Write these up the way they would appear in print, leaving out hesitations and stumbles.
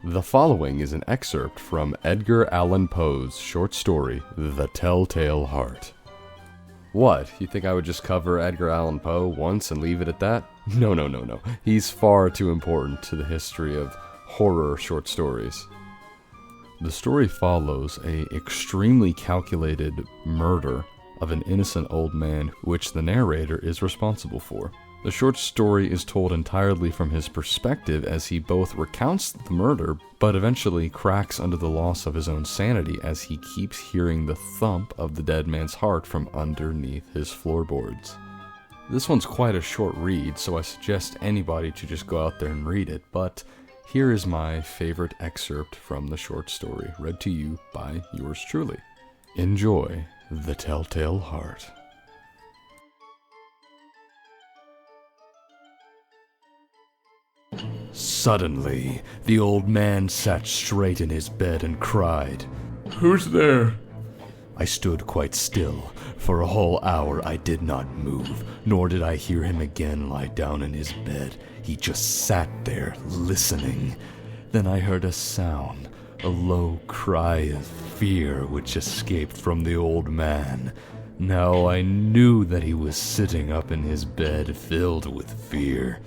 The following is an excerpt from Edgar Allan Poe's short story, The Telltale Heart. What, you think I would just cover Edgar Allan Poe once and leave it at that? No. He's far too important to the history of horror short stories. The story follows an extremely calculated murder of an innocent old man, which the narrator is responsible for. The short story is told entirely from his perspective as he both recounts the murder, but eventually cracks under the loss of his own sanity as he keeps hearing the thump of the dead man's heart from underneath his floorboards. This one's quite a short read, so I suggest anybody to just go out there and read it, but here is my favorite excerpt from the short story, read to you by yours truly. Enjoy The Telltale Heart. Suddenly, the old man sat straight in his bed and cried, "Who's there?" I stood quite still. For a whole hour I did not move, nor did I hear him again lie down in his bed. He just sat there, listening. Then I heard a sound, a low cry of fear which escaped from the old man. Now I knew that he was sitting up in his bed, filled with fear.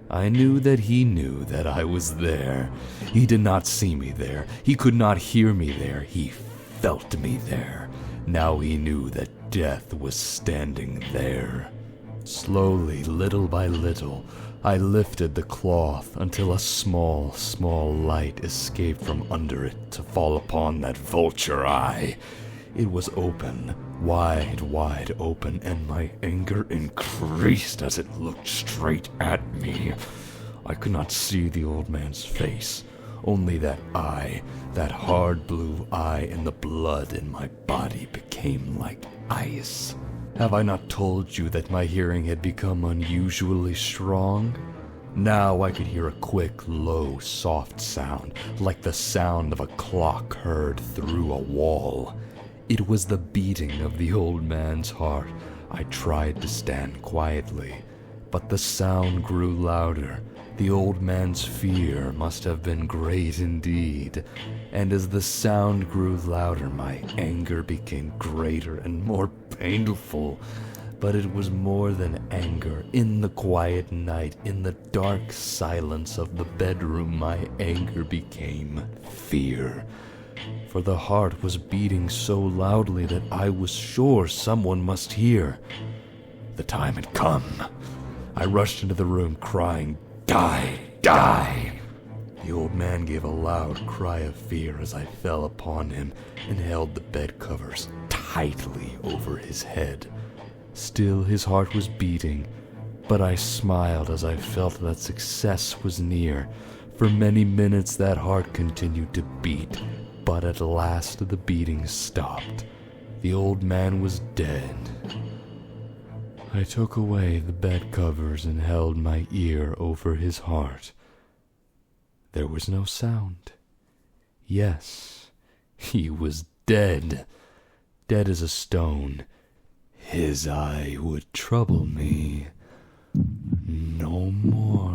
I knew that he knew that I was there. He did not see me there. He could not hear me there. He felt me there. Now he knew that death was standing there. Slowly, little by little, I lifted the cloth until a small light escaped from under it to fall upon that vulture eye. It was open, wide open, and my anger increased as it looked straight at me. I could not see the old man's face, only that eye, that hard blue eye, and the blood in my body became like ice. Have I not told you that my hearing had become unusually strong? Now I could hear a quick, low, soft sound, like the sound of a clock heard through a wall. It was the beating of the old man's heart. I tried to stand quietly, but the sound grew louder. The old man's fear must have been great indeed, and as the sound grew louder, my anger became greater and more painful. But it was more than anger. In the quiet night, in the dark silence of the bedroom, my anger became fear. For the heart was beating so loudly that I was sure someone must hear. The time had come. I rushed into the room crying, "Die! Die!" The old man gave a loud cry of fear as I fell upon him and held the bed covers tightly over his head. Still his heart was beating, but I smiled as I felt that success was near. For many minutes that heart continued to beat, but at last the beating stopped. The old man was dead. I took away the bed covers and held my ear over his heart. There was no sound. Yes, he was dead. Dead as a stone. His eye would trouble me no more.